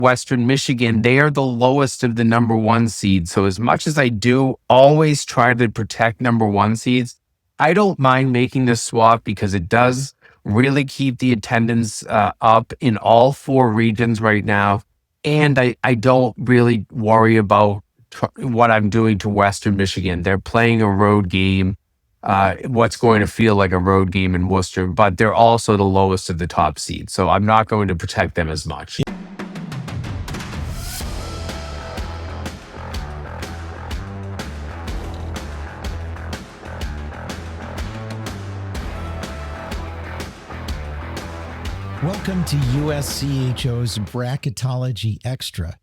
Western Michigan, they are the lowest of the number one seeds. So as much as I do always try to protect number one seeds, I don't mind making this swap because it does really keep the attendance up in all four regions right now. And I don't really worry about what I'm doing to Western Michigan. They're playing a road game, what's going to feel like a road game in Worcester, but they're also the lowest of the top seeds. So I'm not going to protect them as much. Welcome to USCHO's Bracketology Xtra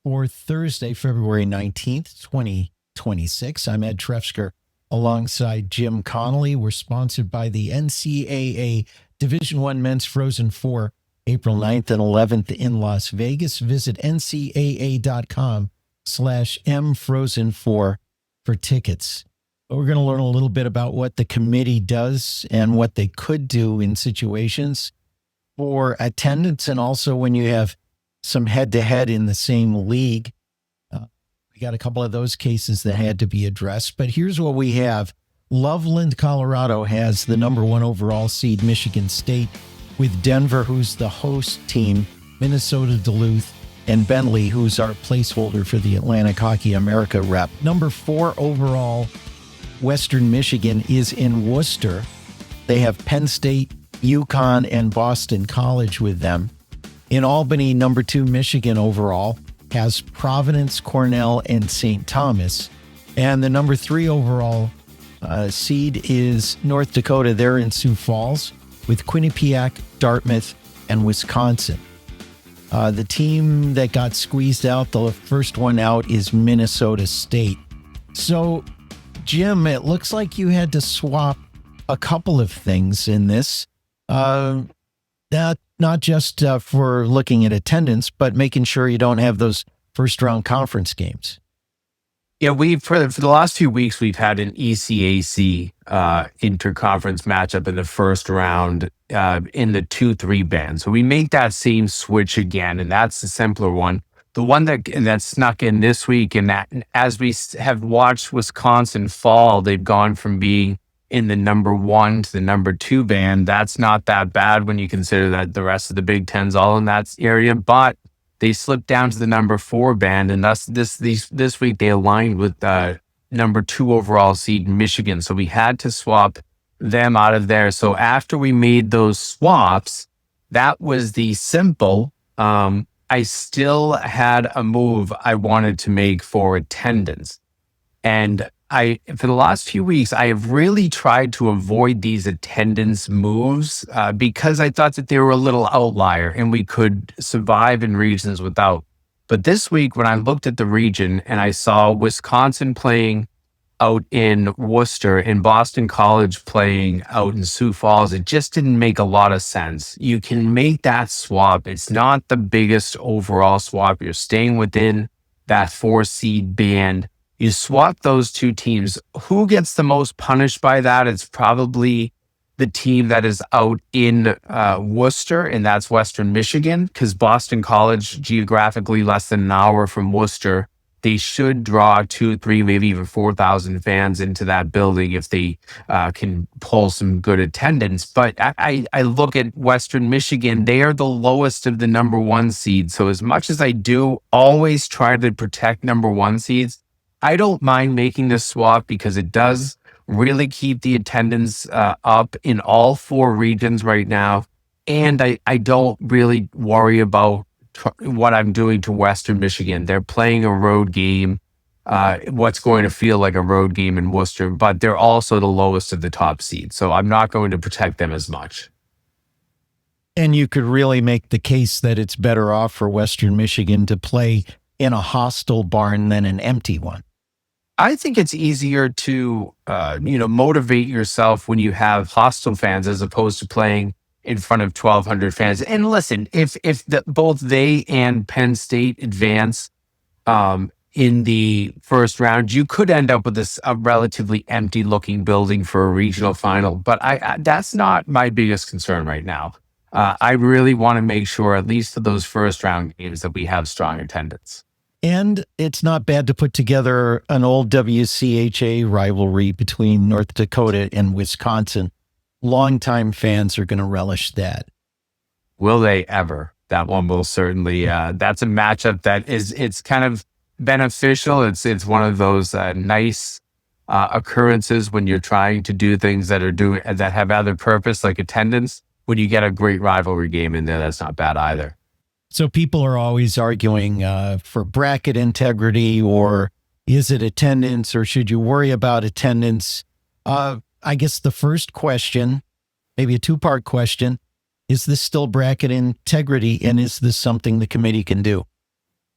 for Thursday, February 19th, 2026. I'm Ed Trefsker alongside Jim Connolly. We're sponsored by the NCAA Division I Men's Frozen Four, April 9th and 11th in Las Vegas. Visit ncaa.com/mfrozen4 for tickets. We're going to learn a little bit about what the committee does and what they could do in situations for attendance, and also when you have some head-to-head in the same league. We got a couple of those cases that had to be addressed, but here's what we have. Loveland, Colorado has the number one overall seed, Michigan State, with Denver, who's the host team, Minnesota, Duluth, and Bentley, who's our placeholder for the Atlantic Hockey America rep. Number 4 overall, Western Michigan, is in Worcester. They have Penn State, UConn, and Boston College with them. In Albany, number 2 Michigan overall has Providence, Cornell, and St. Thomas. And the number 3 overall seed is North Dakota. They're in Sioux Falls with Quinnipiac, Dartmouth, and Wisconsin. The team that got squeezed out, the first one out, is Minnesota State. So, Jim, it looks like you had to swap a couple of things in this. Not just for looking at attendance, but making sure you don't have those first-round conference games. Yeah, for the last few weeks, we've had an ECAC interconference matchup in the first round in the 2-3 band. So we make that same switch again, and that's the simpler one. The one that snuck in this week, and that as we have watched Wisconsin fall, they've gone from being in the number 1 to the number 2 band. That's not that bad when you consider that the rest of the Big Ten's all in that area, but they slipped down to the number 4 band, and thus this week they aligned with number 2 overall seed Michigan. So we had to swap them out of there. So after we made those swaps, that was the simple. I still had a move I wanted to make for attendance. And for the last few weeks, I have really tried to avoid these attendance moves because I thought that they were a little outlier and we could survive in regions without. But this week, when I looked at the region and I saw Wisconsin playing out in Worcester and Boston College playing out in Sioux Falls, it just didn't make a lot of sense. You can make that swap. It's not the biggest overall swap. You're staying within that 4 seed band. You swap those two teams. Who gets the most punished by that? It's probably the team that is out in Worcester, and that's Western Michigan, because Boston College, geographically less than an hour from Worcester, they should draw 2, 3, maybe even 4,000 fans into that building if they can pull some good attendance. But I look at Western Michigan, they are the lowest of the number 1 seeds. So as much as I do always try to protect number 1 seeds, I don't mind making this swap because it does really keep the attendance up in all 4 regions right now. And I don't really worry about what I'm doing to Western Michigan. They're playing a road game, what's going to feel like a road game in Worcester, but they're also the lowest of the top seeds. So I'm not going to protect them as much. And you could really make the case that it's better off for Western Michigan to play in a hostile barn than an empty one. I think it's easier to, motivate yourself when you have hostile fans as opposed to playing in front of 1,200 fans. And listen, if both they and Penn State advance in the first round, you could end up with a relatively empty looking building for a regional final. But that's not my biggest concern right now. I really want to make sure, at least for those first round games, that we have strong attendance. And it's not bad to put together an old WCHA rivalry between North Dakota and Wisconsin. Longtime fans are going to relish that. Will they ever? That one will certainly. That's a matchup that it's kind of beneficial. It's one of those nice occurrences when you're trying to do things that have other purpose, like attendance. When you get a great rivalry game in there, that's not bad either. So people are always arguing for bracket integrity, or is it attendance, or should you worry about attendance? I guess the first question, maybe a two-part question, is this still bracket integrity, and is this something the committee can do?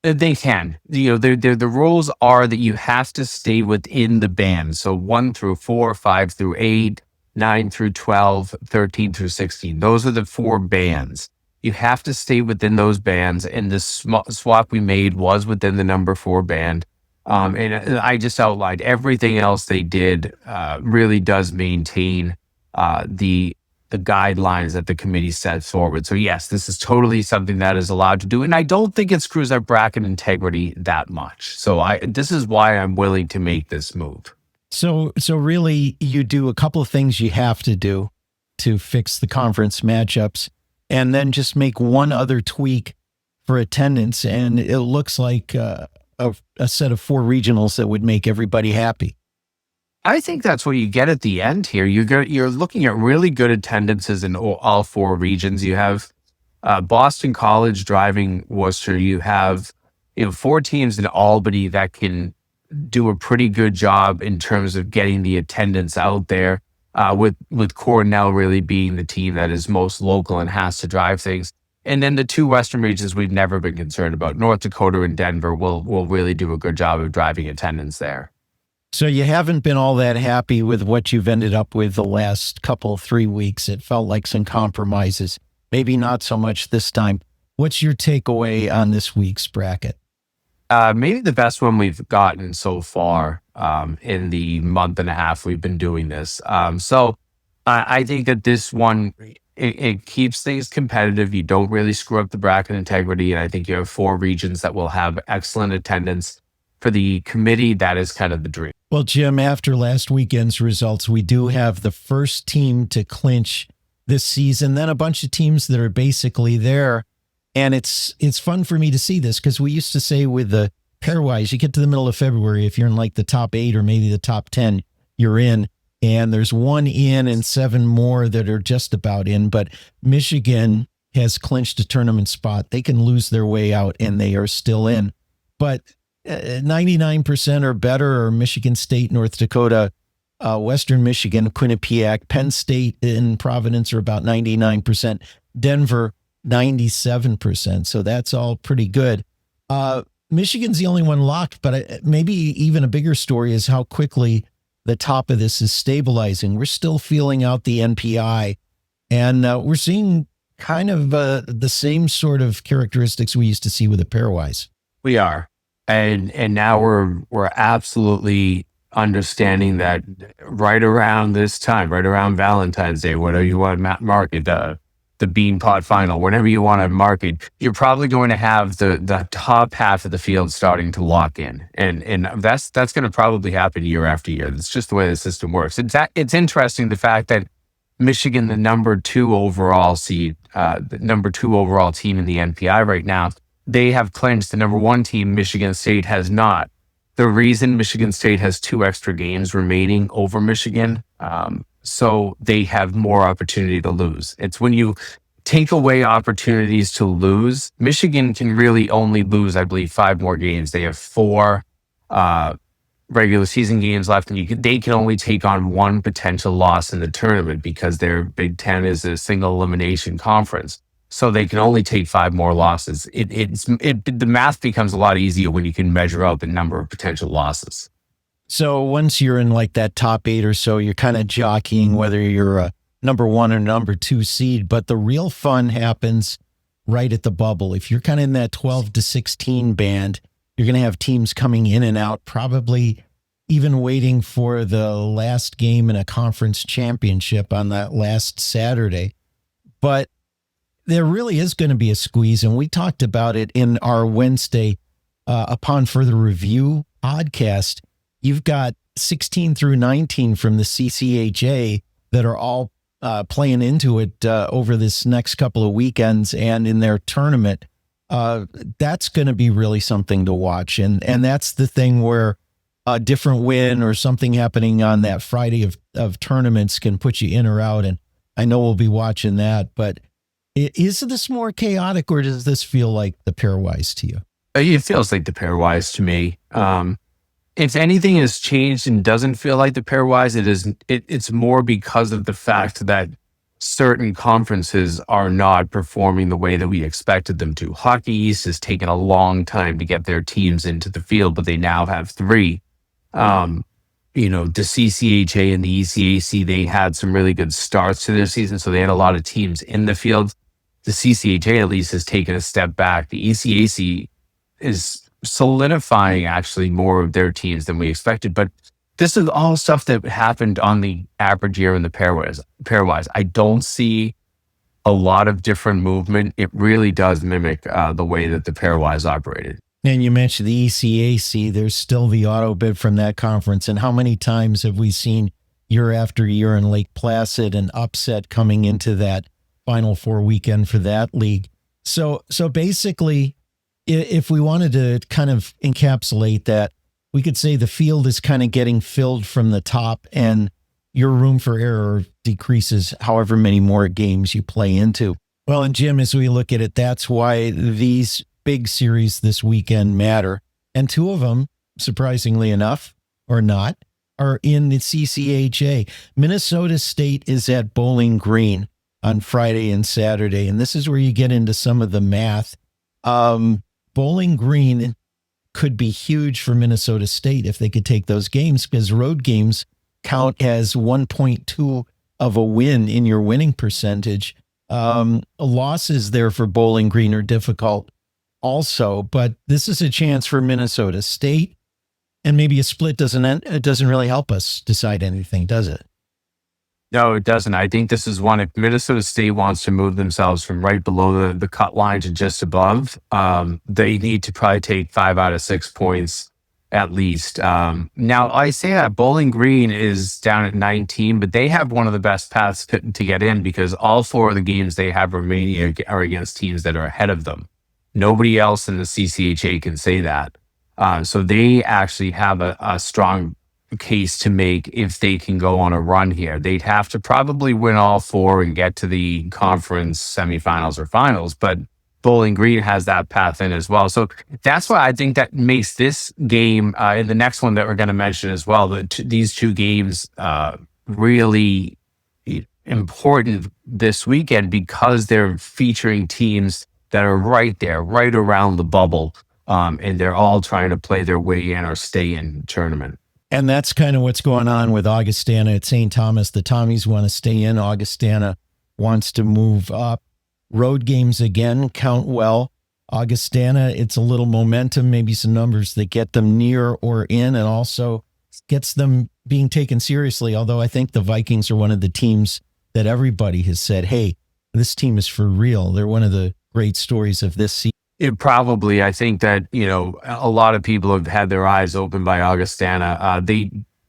They can. The rules are that you have to stay within the band. So 1 through 4, 5 through 8, 9 through 12, 13 through 16. Those are the 4 bands. You have to stay within those bands, and the swap we made was within the number 4 band. And I just outlined everything else they did really does maintain the guidelines that the committee set forward. So yes, this is totally something that is allowed to do, and I don't think it screws up bracket integrity that much. So this is why I'm willing to make this move. So really, you do a couple of things you have to do to fix the conference matchups, and then just make one other tweak for attendance, and it looks like a set of 4 regionals that would make everybody happy. I think that's what you get at the end here. You're looking at really good attendances in all 4 regions. You have Boston College driving Worcester. You have 4 teams in Albany that can do a pretty good job in terms of getting the attendance out there. With Cornell really being the team that is most local and has to drive things. And then the 2 Western regions we've never been concerned about, North Dakota and Denver, will really do a good job of driving attendance there. So you haven't been all that happy with what you've ended up with the last 3 weeks. It felt like some compromises, maybe not so much this time. What's your takeaway on this week's bracket? Maybe the best one we've gotten so far in the month and a half we've been doing this. So I think that this one, it keeps things competitive. You don't really screw up the bracket integrity. And I think you have 4 regions that will have excellent attendance. For the committee, that is kind of the dream. Well, Jim, after last weekend's results, we do have the first team to clinch this season, then a bunch of teams that are basically there. And it's fun for me to see this, because we used to say with the pairwise, you get to the middle of February, if you're in like the top 8 or maybe the top 10, you're in. And there's 1 in and 7 more that are just about in. But Michigan has clinched a tournament spot. They can lose their way out and they are still in. But 99% or better are Michigan State, North Dakota, Western Michigan, Quinnipiac, Penn State and Providence are about 99%. Denver, 97%. So that's all pretty good. Michigan's the only one locked, but maybe even a bigger story is how quickly the top of this is stabilizing. We're still feeling out the NPI, and we're seeing kind of the same sort of characteristics we used to see with the pairwise. We are. And now we're absolutely understanding that right around this time, right around Valentine's Day, whatever you want to market, the Bean Pot Final, whatever you want to market, you're probably going to have the top half of the field starting to lock in, and that's going to probably happen year after year. That's just the way the system works. It's interesting, the fact that Michigan, the number 2 overall seed, the number 2 overall team in the NPI right now, they have clinched. The number 1 team, Michigan State, has not. The reason Michigan State has 2 extra games remaining over Michigan, so they have more opportunity to lose. It's when you take away opportunities to lose, Michigan can really only lose, I believe, 5 more games. They have 4 regular season games left, and they can only take on 1 potential loss in the tournament because their Big Ten is a single elimination conference. So they can only take 5 more losses. The math becomes a lot easier when you can measure out the number of potential losses. So once you're in like that top 8 or so, you're kind of jockeying whether you're a number 1 or number 2 seed, but the real fun happens right at the bubble. If you're kind of in that 12 to 16 band, you're going to have teams coming in and out, probably even waiting for the last game in a conference championship on that last Saturday. But there really is going to be a squeeze. And we talked about it in our Wednesday Upon Further Review podcast. You've got 16 through 19 from the CCHA that are all playing into it over this next couple of weekends and in their tournament. That's going to be really something to watch. And that's the thing where a different win or something happening on that Friday of tournaments can put you in or out. And I know we'll be watching that, but is this more chaotic or does this feel like the pairwise to you? It feels like the pairwise to me. If anything has changed and doesn't feel like the pairwise, it's more because of the fact that certain conferences are not performing the way that we expected them to. Hockey East has taken a long time to get their teams into the field, but they now have 3. The CCHA and the ECAC, they had some really good starts to their season, so they had a lot of teams in the field. The CCHA at least has taken a step back. The ECAC is solidifying actually more of their teams than we expected, but this is all stuff that happened on the average year in the pairwise. I don't see a lot of different movement. It really does mimic the way that the pairwise operated. And you mentioned the ECAC. There's still the auto bid from that conference. And how many times have we seen year after year in Lake Placid an upset coming into that Final Four weekend for that league? So basically, if we wanted to kind of encapsulate that, we could say the field is kind of getting filled from the top and your room for error decreases however many more games you play into. Well, and Jim, as we look at it, that's why these big series this weekend matter. And 2 of them, surprisingly enough, or not, are in the CCHA. Minnesota State is at Bowling Green on Friday and Saturday. And this is where you get into some of the math. Bowling Green could be huge for Minnesota State if they could take those games, because road games count as 1.2 of a win in your winning percentage. Losses there for Bowling Green are difficult also, but this is a chance for Minnesota State, and maybe a split doesn't really help us decide anything, does it? No, it doesn't. I think this is one, if Minnesota State wants to move themselves from right below the cut line to just above, they need to probably take 5 out of 6 points at least. Now, I say that Bowling Green is down at 19, but they have one of the best paths to get in because all 4 of the games they have remaining are against teams that are ahead of them. Nobody else in the CCHA can say that. So they actually have a strong case to make if they can go on a run here. They'd have to probably win all 4 and get to the conference semifinals or finals, but Bowling Green has that path in as well. So that's why I think that makes this game in the next one that we're going to mention as well, these 2 games really important this weekend because they're featuring teams that are right there, right around the bubble, and they're all trying to play their way in or stay in tournament. And that's kind of what's going on with Augustana at St. Thomas. The Tommies want to stay in. Augustana wants to move up. Road games, again, count well. Augustana, it's a little momentum, maybe some numbers that get them near or in, and also gets them being taken seriously. Although I think the Vikings are one of the teams that everybody has said, hey, this team is for real. They're one of the great stories of this season. I think that, a lot of people have had their eyes opened by Augustana.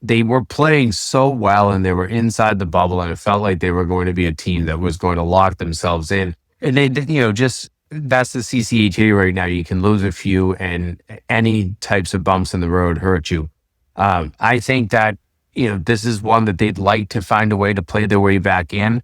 They were playing so well and they were inside the bubble, and it felt like they were going to be a team that was going to lock themselves in. And they, that's the CCHA right now. You can lose a few and any types of bumps in the road hurt you. I think that, this is one that they'd like to find a way to play their way back in.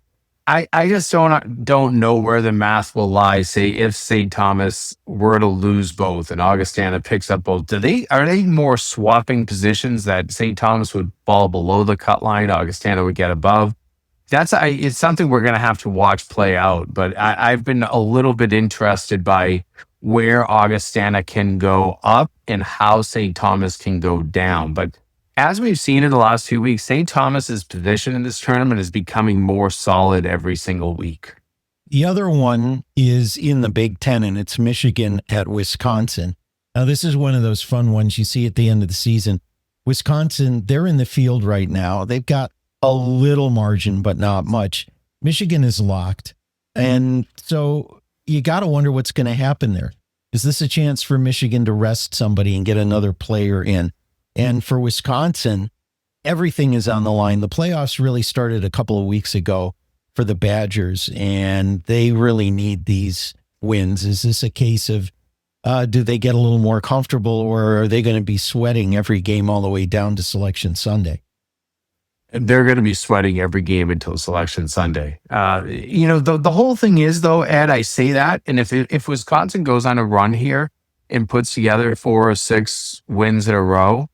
I just don't know where the math will lie. Say if St. Thomas were to lose both and Augustana picks up both, are they more swapping positions that St. Thomas would fall below the cut line, Augustana would get above? It's something we're going to have to watch play out. But I've been a little bit interested by where Augustana can go up and how St. Thomas can go down. But as we've seen in the last few weeks, St. Thomas's position in this tournament is becoming more solid every single week. The other one is in the Big Ten, and it's Michigan at Wisconsin. Now, this is one of those fun ones you see at the end of the season. Wisconsin, they're in the field right now. They've got a little margin, but not much. Michigan is locked. And so you got to wonder what's going to happen there. Is this a chance for Michigan to rest somebody and get another player in? And for Wisconsin, everything is on the line. The playoffs really started a couple of weeks ago for the Badgers, and they really need these wins. Is this a case of do they get a little more comfortable, or are they going to be sweating every game all the way down to Selection Sunday? They're going to be sweating every game until Selection Sunday. The whole thing is, though, Ed, I say that, and if Wisconsin goes on a run here and puts together 4 or 6 wins in a row,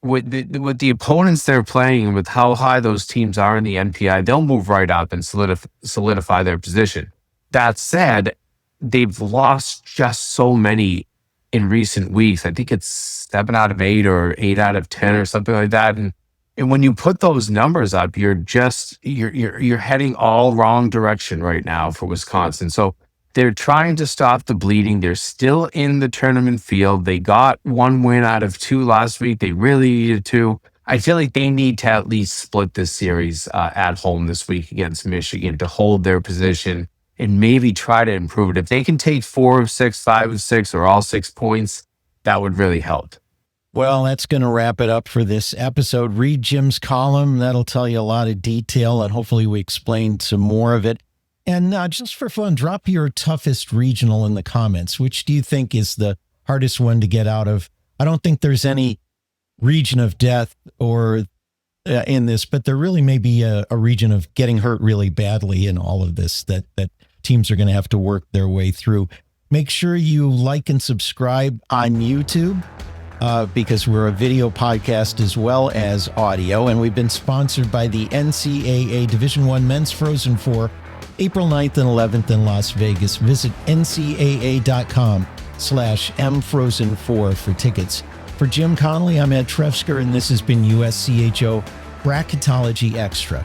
with the opponents they're playing, with how high those teams are in the NPI, they'll move right up and solidify their position. That said, they've lost just so many in recent weeks. I think it's 7 out of 8 or 8 out of 10 or something like that. And when you put those numbers up, you're heading all wrong direction right now for Wisconsin. So they're trying to stop the bleeding. They're still in the tournament field. They got 1 win out of 2 last week. They really needed 2. I feel like they need to at least split this series at home this week against Michigan to hold their position and maybe try to improve it. If they can take 4 of 6, 5 of 6, or all 6 points, that would really help. Well, that's going to wrap it up for this episode. Read Jim's column. That'll tell you a lot of detail, and hopefully we explained some more of it. And just for fun, drop your toughest regional in the comments. Which do you think is the hardest one to get out of? I don't think there's any region of death or in this, but there really may be a region of getting hurt really badly in all of this that teams are going to have to work their way through. Make sure you like and subscribe on YouTube because we're a video podcast as well as audio. And we've been sponsored by the NCAA Division I Men's Frozen Four, April 9th and 11th in Las Vegas. Visit ncaa.com/mfrozen4 for tickets. For Jim Connolly, I'm Ed Trefsker, and this has been USCHO Bracketology Extra.